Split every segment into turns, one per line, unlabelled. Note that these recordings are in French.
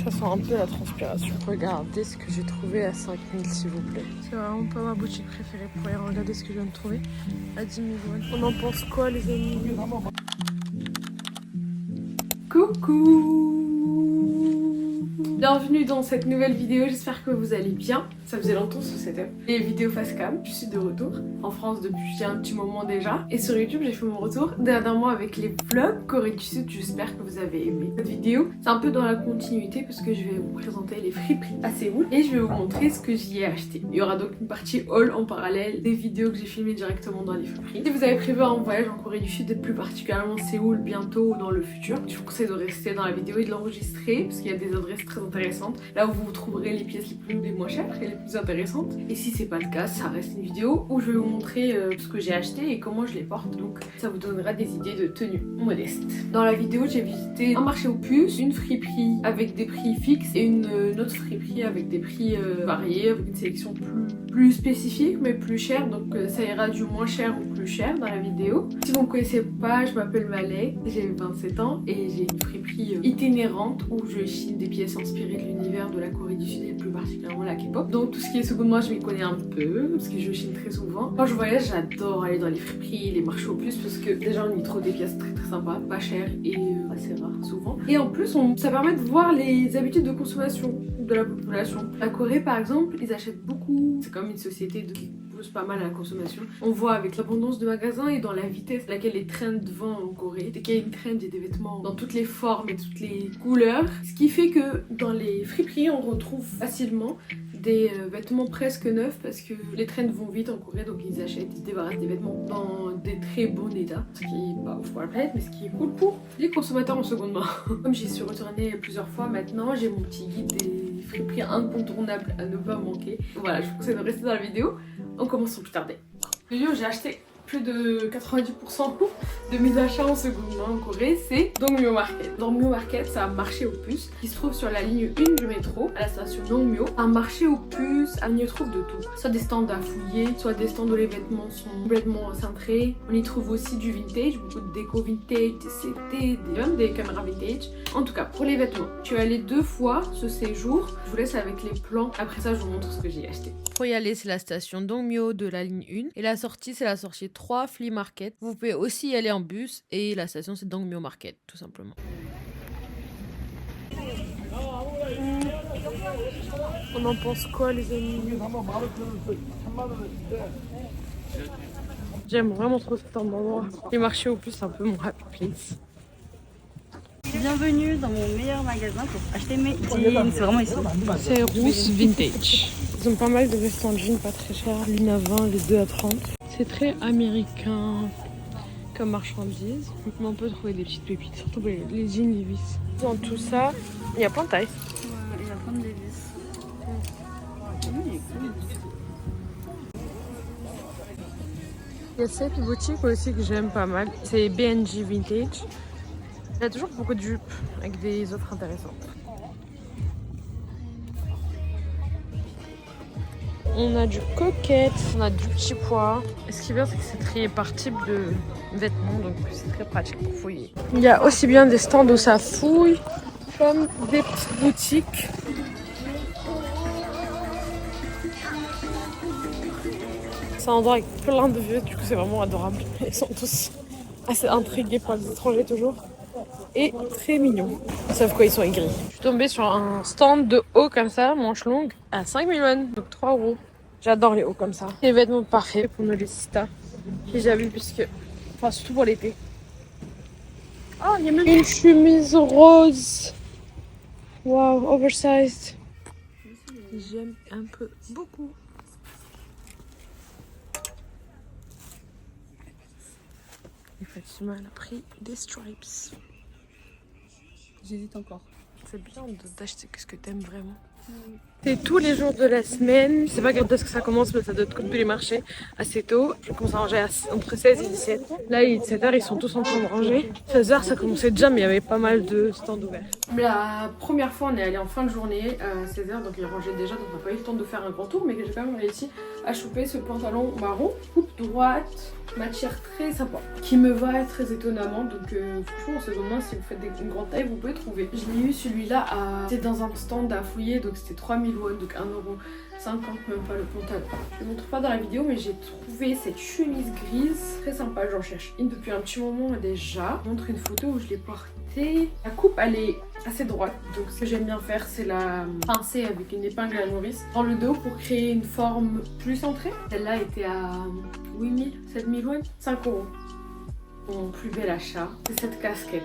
Ça sent un peu la transpiration. Regardez ce que j'ai trouvé à 5 000 s'il vous plaît. C'est vraiment pas ma boutique préférée pour aller regarder ce que je viens de trouver à 10 000 won. On en pense quoi les amis? Coucou! Bienvenue dans cette nouvelle vidéo, j'espère que vous allez bien. Ça faisait longtemps ce setup. Les vidéos face cam, je suis de retour en France depuis un petit moment déjà. Et sur YouTube, j'ai fait mon retour dernièrement avec les vlogs Corée du Sud. J'espère que vous avez aimé cette vidéo. C'est un peu dans la continuité parce que je vais vous présenter les friperies à Séoul et je vais vous montrer ce que j'y ai acheté. Il y aura donc une partie haul en parallèle des vidéos que j'ai filmées directement dans les friperies. Si vous avez prévu un voyage en Corée du Sud et plus particulièrement Séoul bientôt ou dans le futur, je vous conseille de rester dans la vidéo et de l'enregistrer parce qu'il y a des adresses très intéressantes là où vous trouverez les pièces les moins chères et les plus intéressantes. Et si c'est pas le cas, ça reste une vidéo où je vais vous montrer ce que j'ai acheté et comment je les porte, donc ça vous donnera des idées de tenue modeste. Dans la vidéo, j'ai visité un marché aux puces, une friperie avec des prix fixes et une autre friperie avec des prix variés, avec une sélection plus spécifique mais plus chère, donc ça ira du moins cher au plus cher dans la vidéo. Si vous ne me connaissez pas, je m'appelle Malek, j'ai 27 ans et j'ai une friperie itinérante où je chine des pièces inspirées de l'univers de la Corée du Sud et plus particulièrement la K-pop. Donc tout ce qui est seconde main, je m'y connais un peu parce que je chine très souvent. Quand je voyage, j'adore aller dans les friperies, les marchés aux puces parce que déjà on y trouve des pièces très sympas, pas chères et assez rares souvent. Et en plus, ça permet de voir les habitudes de consommation de la population. La Corée par exemple, ils achètent beaucoup. C'est comme une société qui pousse pas mal à la consommation. On voit avec l'abondance de magasins et dans la vitesse à laquelle les trends vendent en Corée. Dès qu'il y a une trend, il y a des vêtements dans toutes les formes et toutes les couleurs. Ce qui fait que dans les friperies, on retrouve facilement des vêtements presque neufs parce que les trends vont vite en Corée, donc ils achètent, ils se débarrassent des vêtements dans des très bon état, ce qui est pas ouf pour la planète mais ce qui est cool pour les consommateurs en seconde main. Comme j'y suis retournée plusieurs fois maintenant, j'ai mon petit guide des friperies incontournables à ne pas manquer. Voilà, je vous conseille de rester dans la vidéo. On commence sans plus tarder. Vidéo, j'ai acheté plus de 90% de mes achats en seconde main en Corée, c'est Dongmyo Market. Dongmyo Market, c'est un marché aux puces qui se trouve sur la ligne 1 du métro à la station Dongmyo. Un marché aux puces, on y trouve de tout. Soit des stands à fouiller, soit des stands où les vêtements sont complètement cintrés. On y trouve aussi du vintage, beaucoup de déco vintage, des CD, des caméras vintage. En tout cas, pour les vêtements, je suis allée 2 fois ce séjour. Je vous laisse avec les plans. Après ça, je vous montre ce que j'ai acheté. Pour y aller, c'est la station Dongmyo de la ligne 1. Et la sortie, c'est la sortie 3 Flea Market. Vous pouvez aussi y aller en bus. Et la station, c'est Dongmyo Market, tout simplement. On en pense quoi, les amis? J'aime vraiment trop cet endroit. Les marchés au plus, c'est un peu mon happy place.
Bienvenue dans mon meilleur magasin pour acheter mes jeans. C'est vraiment ici.
C'est Rousse Vintage. Ils ont pas mal de vestes en jeans pas très chers, l'une à 20, les deux à 30. C'est très américain comme marchandise. Mais on peut trouver des petites pépites, surtout les jeans Levi's. Dans tout ça, il y a plein de tailles.
Il y a plein de Levi's.
Il y a cette boutique aussi que j'aime pas mal. C'est BNG Vintage. Il y a toujours beaucoup de jupes avec des offres intéressantes. On a du coquette, on a du petit pois. Et ce qui est bien, c'est que c'est trié par type de vêtements, donc c'est très pratique pour fouiller. Il y a aussi bien des stands où ça fouille, comme des petites boutiques. C'est un endroit avec plein de vieux, du coup c'est vraiment adorable. Ils sont tous assez intrigués par les étrangers toujours. Et très mignons. Sauf quoi, ils sont aigris. Je suis tombée sur un stand de haut comme ça, manche longue, à 5 000 won, donc 3 €. J'adore les hauts comme ça. Les vêtements parfaits pour nos lésistas. J'ai jamais vu puisque... Enfin, surtout pour l'été. Oh, il y a même une chemise rose. Wow, oversized. J'aime un peu beaucoup. Et Fatima, elle a pris des stripes.
J'hésite encore.
C'est bien d'acheter ce que t'aimes vraiment. C'est tous les jours de la semaine. Je sais pas quand est-ce que ça commence, mais ça doit être comme tous les marchés assez tôt. Je commence à ranger entre 16 et 17. Là, il est 17h, ils sont tous en train de ranger. 16h, ça commençait déjà, mais il y avait pas mal de stands ouverts. La première fois, on est allé en fin de journée à 16h, donc ils rangeaient déjà, donc on n'a pas eu le temps de faire un grand tour, mais j'ai quand même réussi à choper ce pantalon marron, coupe droite, matière très sympa, qui me va très étonnamment. Donc franchement, en seconde main, si vous faites une grande taille, vous pouvez trouver. Je l'ai eu celui-là c'était dans un stand à fouiller, donc c'était 3000 won, donc 1,50€, même pas le pantalon. Je ne montre pas dans la vidéo, mais j'ai trouvé cette chemise grise très sympa. J'en cherche une depuis un petit moment déjà. Je vous montre une photo où je l'ai portée. La coupe, elle est assez droite, donc ce que j'aime bien faire, c'est la pincer avec une épingle à nourrice dans le dos pour créer une forme plus centrée. Celle-là était à 8000, 7000 won, 5€. Mon plus bel achat, c'est cette casquette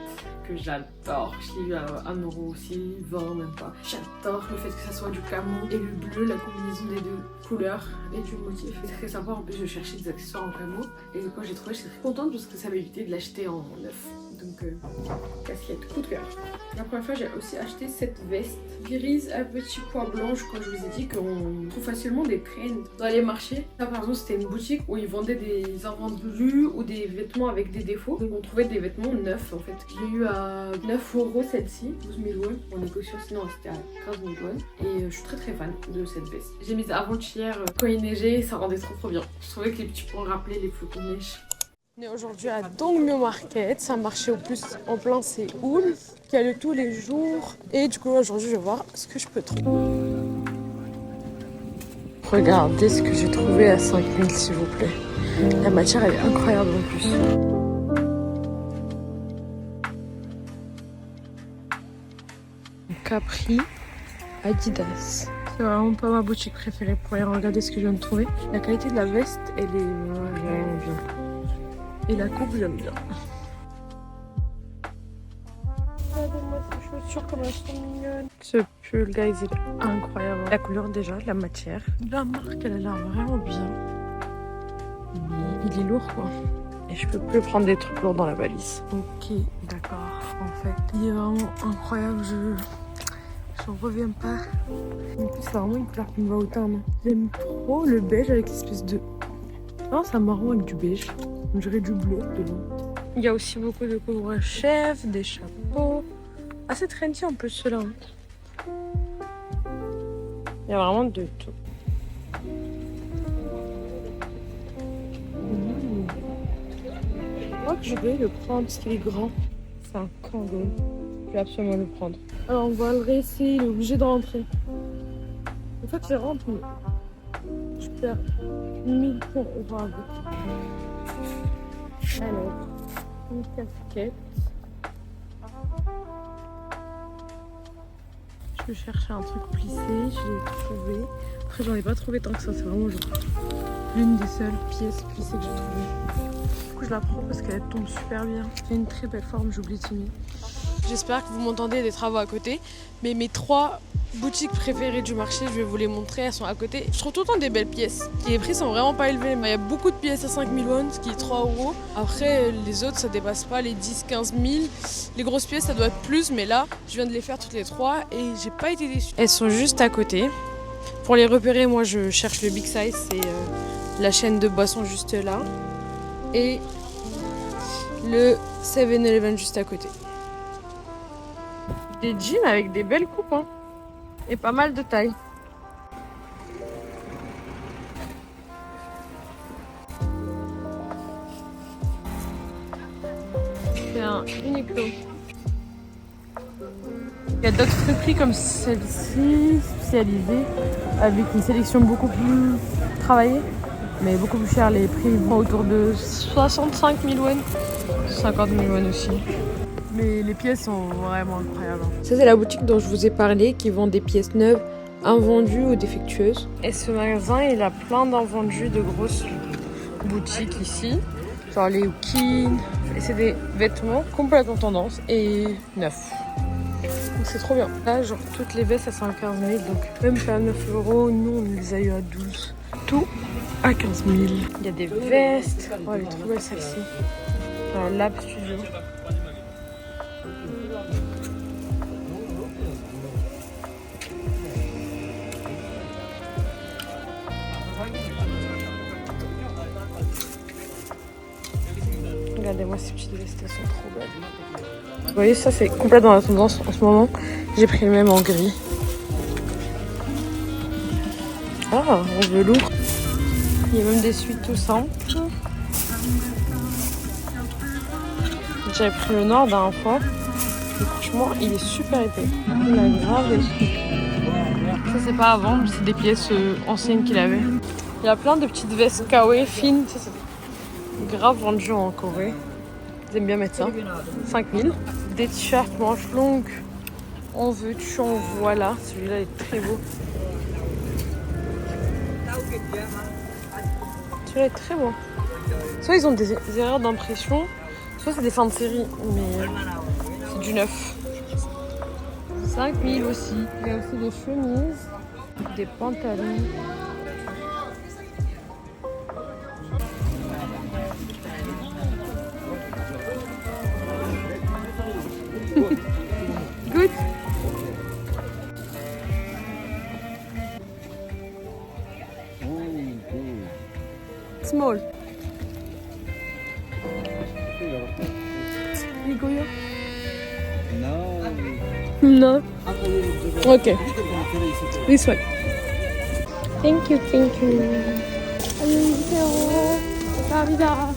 que j'adore. Je l'ai eu à 1€ aussi, 20 même pas. J'adore le fait que ça soit du camo et le bleu, la combinaison des deux couleurs et du motif. C'est très sympa. En plus, je cherchais des accessoires en camo et quand j'ai trouvé, j'étais très contente parce que ça m'a évité de l'acheter en neuf. Donc, casquette, coup de cœur. La première fois, j'ai aussi acheté cette veste grise à petits pois blancs. Quand je vous ai dit qu'on trouve facilement des trends dans les marchés. Là, par exemple, c'était une boutique où ils vendaient des invendus ou des vêtements avec des défauts. Donc, on trouvait des vêtements neufs en fait. J'ai eu à 9€ celle-ci, 12 000 won. En négociant, sinon c'était à 15 000 won. Et je suis très fan de cette veste. J'ai mise avant-hier quand il neigeait et ça rendait trop bien. Je trouvais que les petits points rappelaient les flocons de neige. On est aujourd'hui à Dongmyo Market, c'est un marché au plus en plein Séoul qui a lieu tous les jours. Et du coup aujourd'hui je vais voir ce que je peux trouver. Regardez ce que j'ai trouvé à 5000 s'il vous plaît. La matière elle est incroyable en plus. Capri, Adidas. C'est vraiment pas ma boutique préférée pour aller regarder ce que je viens de trouver. La qualité de la veste elle est vraiment bien. Et la coupe, j'aime bien. Regardez-moi ces chaussures comme elles sont mignonnes. Ce pull, guys, il est incroyable. La couleur déjà, la matière. La marque, elle a l'air vraiment bien. Mais il est lourd, quoi. Et je peux plus prendre des trucs lourds dans la valise. Ok, d'accord. En fait, il est vraiment incroyable. J'en reviens pas. En plus, c'est vraiment une couleur qui me va au teint. J'aime trop le beige avec l'espèce de... Non, c'est un marron avec du beige. On dirait du bleu dedans. Il y a aussi beaucoup de couvre-chefs, des chapeaux. Assez trendy en plus ceux-là. Il y a vraiment de tout. Je crois que je vais le prendre parce qu'il est grand. C'est un kangourou. Je vais absolument le prendre. Alors on va le réessayer, il est obligé de rentrer. En fait, il rentre, mais je perds 1000 points avec. Alors, une casquette. Je vais chercher un truc plissé, je l'ai trouvé. Après, j'en ai pas trouvé tant que ça, c'est vraiment genre l'une des seules pièces plissées que j'ai trouvées. Du coup, je la prends parce qu'elle tombe super bien. J'ai une très belle forme, j'oublie de filmer. J'espère que vous m'entendez des travaux à côté, mais mes 3 boutiques préférées du marché, je vais vous les montrer, elles sont à côté. Je trouve tout le temps des belles pièces. Et les prix sont vraiment pas élevés, mais il y a beaucoup de pièces à 5000 won, ce qui est 3€. Après, les autres, ça dépasse pas les 10-15 000. Les grosses pièces, ça doit être plus, mais là, je viens de les faire toutes les 3 et j'ai pas été déçue. Elles sont juste à côté. Pour les repérer, moi, je cherche le Big Size, c'est la chaîne de boissons juste là. Et le 7-Eleven juste à côté. Des jeans avec des belles coupes, hein. Et pas mal de taille. C'est un Uniqlo. Il y a d'autres friperies comme celle-ci, spécialisée, avec une sélection beaucoup plus travaillée, mais beaucoup plus chère. Les prix vont autour de 65 000 won, 50 000 won aussi. Mais les pièces sont vraiment incroyables. Ça, c'est la boutique dont je vous ai parlé, qui vend des pièces neuves, invendues ou défectueuses. Et ce magasin, il a plein d'invendus de grosses boutiques ici, genre les Hookin. Et c'est des vêtements complètement tendance et neufs. Donc c'est trop bien. Là, genre toutes les vestes, elles sont à 15 000, donc même pas à 9€. Nous, on les a eu à 12. Tout à 15 000. Il y a des vestes. Oh, elle est trop belle celle-ci. Lab Studio. Moi, ces petites vestes, elles sont trop belles. Vous voyez, ça, c'est complètement dans la tendance en ce moment. J'ai pris le même en gris. Ah, en velours. Il y a même des suites tout simples. J'avais pris le noir d'un fois. Et franchement, il est super épais. Il a grave des trucs. Ça, c'est pas à vendre, c'est des pièces anciennes qu'il avait. Il y a plein de petites vestes kawaii fines. Ça, c'est grave vendu en Corée. Ils aiment bien mettre ça. 5000. Des t-shirts manches longues. En veux-tu, en voilà. Celui-là est très beau. Celui-là est très beau. Soit ils ont des erreurs d'impression, soit c'est des fins de série, mais c'est du neuf. 5000 aussi. Il y a aussi des chemises, des pantalons. Good. Small. Nigoya? No. Okay. This one. Thank you, thank you. 안녕하세요. 감사합니다.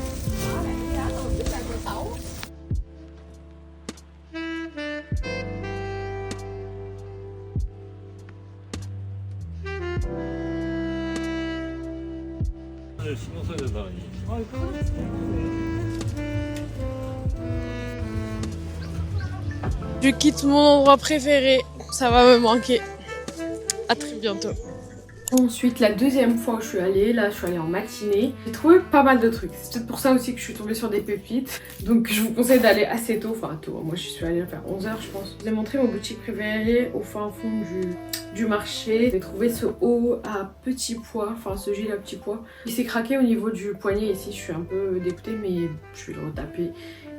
신경 써야 된다니.
Je quitte mon endroit préféré, ça va me manquer. À très bientôt. Ensuite, la deuxième fois où je suis allée, là je suis allée en matinée, j'ai trouvé pas mal de trucs. C'est peut-être pour ça aussi que je suis tombée sur des pépites. Donc je vous conseille d'aller assez tôt, enfin tôt, moi je suis allée vers 11h je pense. Je vous ai montré mon boutique préférée au fin fond du marché. J'ai trouvé ce haut à petit pois, enfin ce gilet à petit pois. Il s'est craqué au niveau du poignet ici, je suis un peu dégoûtée mais je vais le retaper.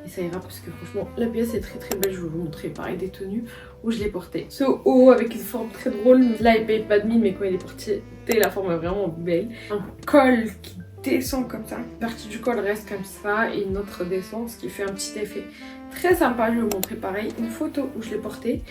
Et ça ira parce que franchement la pièce est très très belle, je vais vous montrer pareil des tenues où je l'ai porté. Ce haut avec une forme très drôle, là il paye pas de mine mais quand il est porté la forme est vraiment belle. Un col qui descend comme ça, une partie du col reste comme ça et une autre descend, ce qui fait un petit effet très sympa. Je vais vous montrer pareil une photo où je l'ai porté.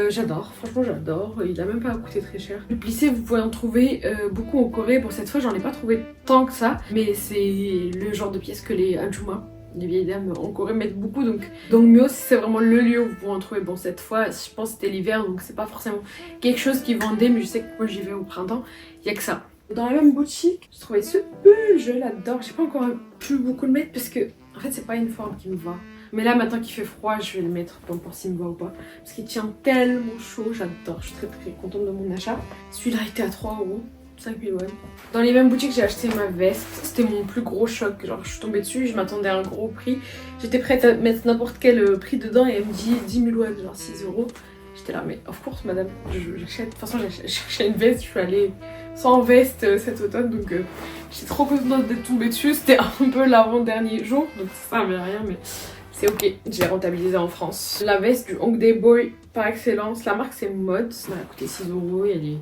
J'adore, franchement j'adore, il a même pas coûté très cher. Le plissé vous pouvez en trouver beaucoup en Corée, bon cette fois j'en ai pas trouvé tant que ça, mais c'est le genre de pièce que les Ajuma, les vieilles dames en Corée mettent beaucoup, donc Dongmyo c'est vraiment le lieu où vous pouvez en trouver. Bon cette fois je pense que c'était l'hiver donc c'est pas forcément quelque chose qui vendait, mais je sais que moi j'y vais au printemps, il y a que ça. Dans la même boutique, je trouvais ce pull, je l'adore, j'ai pas encore pu beaucoup le mettre parce que en fait c'est pas une forme qui me va. Mais là maintenant qu'il fait froid je vais le mettre, peu importe s'il me va ou pas, parce qu'il tient tellement chaud, j'adore, je suis très très contente de mon achat. Celui-là était à 3 €. 5000 won. Dans les mêmes boutiques, j'ai acheté ma veste. C'était mon plus gros choc. Genre, je suis tombée dessus, je m'attendais à un gros prix. J'étais prête à mettre n'importe quel prix dedans et elle me dit 10 000 won, genre 6 €. J'étais là, mais of course, madame, j'achète. De toute façon, j'ai cherché une veste. Je suis allée sans veste cet automne, donc j'étais trop contente d'être tombée dessus. C'était un peu l'avant-dernier jour, donc ça servait à rien, mais c'est ok. J'ai rentabilisé en France. La veste du Hongdae Boy par excellence. La marque, c'est Mode. Ça m'a coûté 6 € et elle est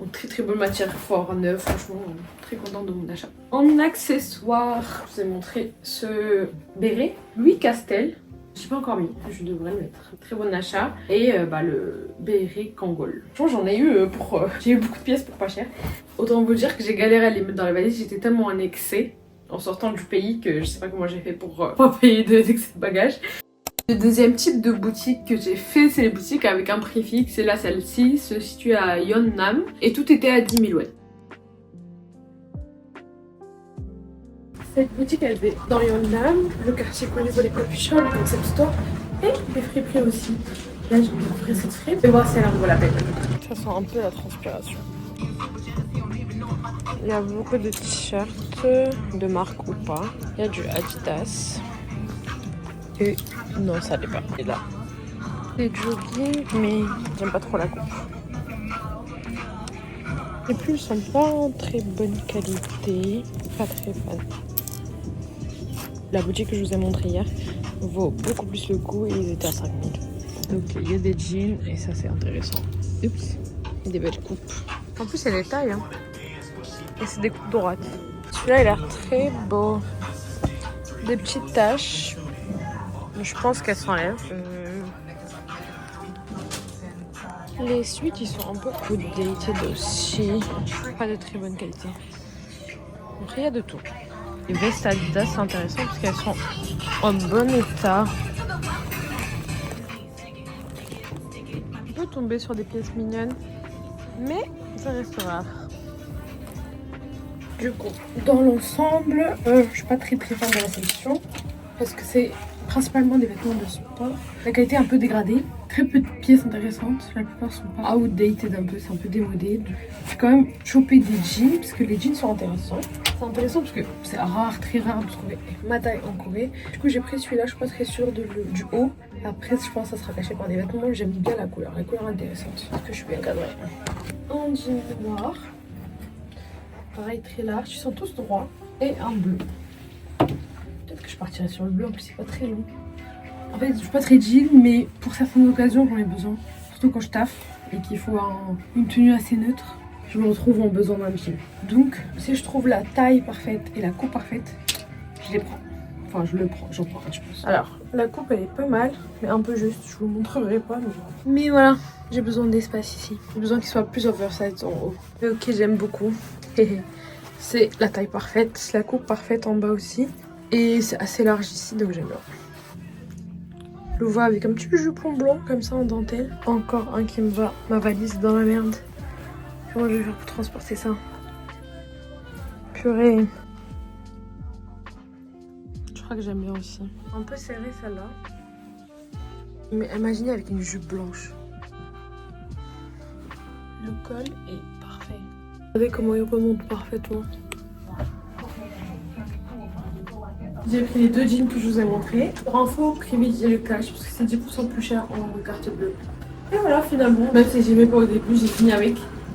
en très très bonne matière, fort neuf, franchement très contente de mon achat. En accessoires, je vous ai montré ce béret Louis Castel. Je l'ai pas encore mis, je devrais le mettre. Très bon achat. Et le béret Kangol. Franchement j'en ai eu pour... j'ai eu beaucoup de pièces pour pas cher. Autant vous dire que j'ai galéré à les mettre dans les valises, j'étais tellement en excès en sortant du pays que je sais pas comment j'ai fait pour pas payer d'excès de bagages. Le deuxième type de boutique que j'ai fait, c'est les boutiques avec un prix fixe. Et là, celle-ci se situe à Yeonnam et tout était à 10 000 won. Cette boutique, elle est dans Yeonnam, le quartier connu pour les coffee shops, le concept store et les friperies aussi. Là, je vais vous offrir cette fripe et voir si elle en vaut la peine. Ça sent un peu la transpiration. Il y a beaucoup de t-shirts, de marque ou pas. Il y a du Adidas. Et non, ça l'est pas. Et là, des jogging, mais j'aime pas trop la coupe. Les pulls sont pas en très bonne qualité, pas très fan. La boutique que je vous ai montrée hier vaut beaucoup plus le coup et ils étaient à 5000. Donc il y a des jeans et ça c'est intéressant. Oups, et des belles coupes. En plus c'est les tailles, hein. Et c'est des coupes droites. Celui-là il a l'air très beau. Des petites taches. Je pense qu'elle s'enlève. Les suites, ils sont un peu outdated aussi. Pas de très bonne qualité. Après, il y a de tout. Les vestes Adidas, c'est intéressant parce qu'elles sont en bon état. On peut tomber sur des pièces mignonnes, mais ça reste rare. Du coup, dans l'ensemble, je suis pas très fan de la sélection parce que c'est principalement des vêtements de sport. La qualité est un peu dégradée, très peu de pièces intéressantes, la plupart sont pas outdated un peu, c'est un peu démodé. J'ai quand même chopé des jeans parce que les jeans sont intéressants. C'est intéressant parce que c'est rare, très rare de trouver ma taille en Corée. Du coup j'ai pris celui-là, je suis pas très sûre du haut. Après je pense que ça sera caché par des vêtements, j'aime bien la couleur est intéressante. Parce que je suis bien cadrée. Un jean noir. Pareil très large, ils sont tous droits. Et un bleu. Peut-être que je partirai sur le bleu, en plus c'est pas très long. En fait je suis pas très jean, mais pour certaines occasions j'en ai besoin. Surtout quand je taffe et qu'il faut une tenue assez neutre. Je me retrouve en besoin d'un jean. Donc si je trouve la taille parfaite et la coupe parfaite, je les prends. Enfin je le prends, j'en prends je pense. Alors la coupe elle est pas mal, mais un peu juste, je vous montrerai pas. Mais voilà, j'ai besoin d'espace ici. J'ai besoin qu'il soit plus oversize en haut. Mais ok, j'aime beaucoup. C'est la taille parfaite, c'est la coupe parfaite en bas aussi. Et c'est assez large ici, donc j'aime bien. Je le vois avec un petit jupon blanc comme ça en dentelle. Encore un qui me va, ma valise dans la merde. Comment je vais faire pour transporter ça? Purée. Je crois que j'aime bien aussi. Un peu serré celle-là. Mais imaginez avec une jupe blanche. Le col est parfait. Regardez comment il remonte parfaitement. J'ai pris les deux jeans que je vous ai montrés. Pour info, privilégiez le cash parce que c'est 10% plus cher en carte bleue. Et voilà, finalement, même si j'aimais pas au début, j'ai fini avec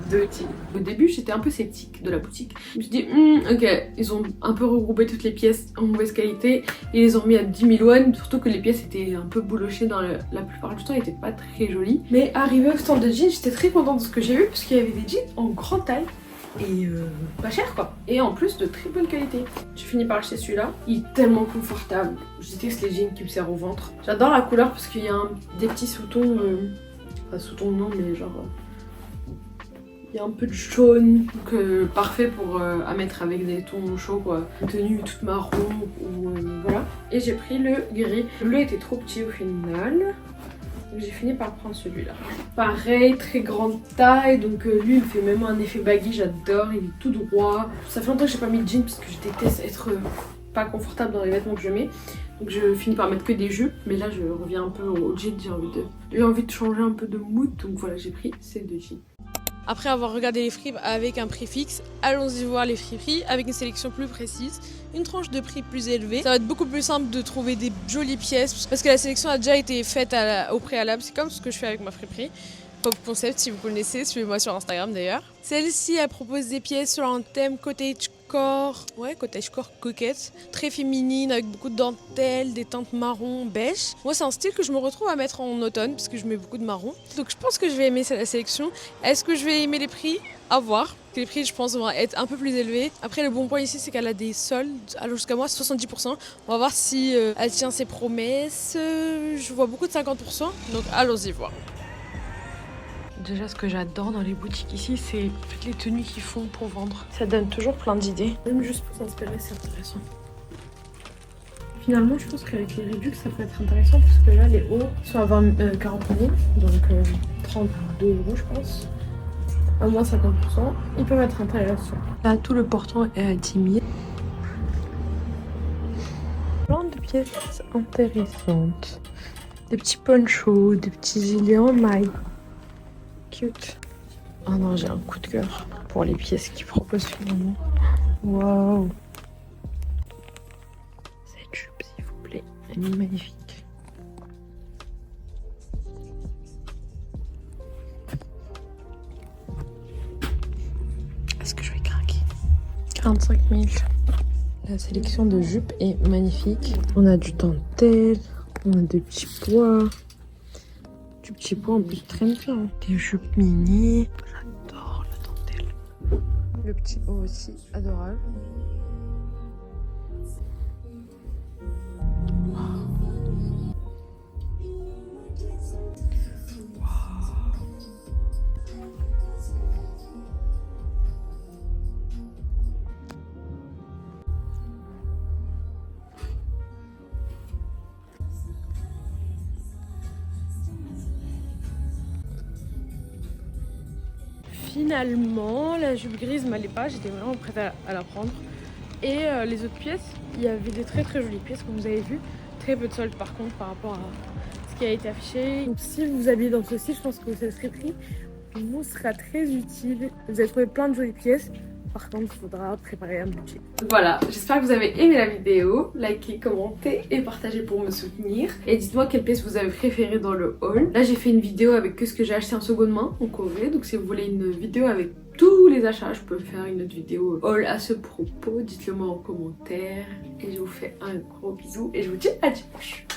deux jeans. Au début, j'étais un peu sceptique de la boutique. Je me suis dit, ok, ils ont un peu regroupé toutes les pièces en mauvaise qualité et les ont mis à 10 000 won. Surtout que les pièces étaient un peu boulochées dans la plupart du temps, elles étaient pas très jolies. Mais arrivé au stand de jeans, j'étais très contente de ce que j'ai vu parce qu'il y avait des jeans en grande taille. Et pas cher quoi. Et en plus de très bonne qualité. J'ai fini par acheter celui-là. Il est tellement confortable. Je déteste les jeans qui me serrent au ventre. J'adore la couleur parce qu'il y a des petits sous-tons. Pas sous-tons non mais genre... il y a un peu de jaune. Donc parfait pour à mettre avec des tons chauds quoi. Une tenue toute marron ou voilà. Et j'ai pris le gris. Le bleu était trop petit au final. Donc j'ai fini par prendre celui-là. Pareil, très grande taille, donc lui il me fait même un effet baggy, j'adore, il est tout droit. Ça fait longtemps que j'ai pas mis de jeans parce que je déteste être pas confortable dans les vêtements que je mets. Donc je finis par mettre que des jupes, mais là je reviens un peu au jean, j'ai envie de changer un peu de mood, donc voilà j'ai pris ces deux jeans. Après avoir regardé les fripes avec un prix fixe, allons-y voir les friperies avec une sélection plus précise, une tranche de prix plus élevée. Ça va être beaucoup plus simple de trouver des jolies pièces parce que la sélection a déjà été faite au préalable. C'est comme ce que je fais avec ma friperie. Pop Concept, si vous connaissez, suivez-moi sur Instagram d'ailleurs. Celle-ci, elle propose des pièces sur un thème cottagecore, cottagecore coquette, très féminine avec beaucoup de dentelles, des teintes marron, beige. Moi, c'est un style que je me retrouve à mettre en automne parce que je mets beaucoup de marron. Donc, je pense que je vais aimer la sélection. Est-ce que je vais aimer les prix? À voir. Les prix, je pense, vont être un peu plus élevés. Après, le bon point ici, c'est qu'elle a des soldes. Alors, jusqu'à moi, 70%. On va voir si elle tient ses promesses. Je vois beaucoup de 50%. Donc, allons-y voir. Déjà, ce que j'adore dans les boutiques ici, c'est toutes les tenues qu'ils font pour vendre. Ça donne toujours plein d'idées. Même juste pour s'inspirer, c'est intéressant. Finalement, je pense qu'avec les réducs, ça peut être intéressant parce que là, les hauts sont à 40 000, donc 32 €, je pense. À moins 50%. Ils peuvent être intéressants. Là, tout le portant est à 10 000. Plein de pièces intéressantes. Des petits ponchos, des petits gilets en maille. Cute. Oh non, j'ai un coup de cœur pour les pièces qu'ils proposent finalement. Waouh. Cette jupe, s'il vous plaît, elle est magnifique. Est-ce que je vais craquer? 45 000. La sélection de jupes est magnifique. On a du dentelle, on a des petits pois. Du petit pois en plus très bien. Des jupes mini. J'adore la dentelle. Le petit haut aussi, adorable. finalement la jupe grise m'allait pas, j'étais vraiment prête à la prendre. Et les autres pièces, il y avait des très jolies pièces comme vous avez vu. Très peu de soldes par contre par rapport à ce qui a été affiché. Donc si vous vous habillez dans ce style, je pense que ça serait pris vous sera très utile. Vous avez trouvé plein de jolies pièces. Par contre, il faudra préparer un budget. Voilà, j'espère que vous avez aimé la vidéo. Likez, commentez et partagez pour me soutenir. Et dites-moi quelle pièce vous avez préférée dans le haul. Là, j'ai fait une vidéo avec que ce que j'ai acheté en seconde main en Corée. Donc si vous voulez une vidéo avec tous les achats, je peux faire une autre vidéo haul à ce propos. Dites-le moi en commentaire. Et je vous fais un gros bisou et je vous dis à dimanche.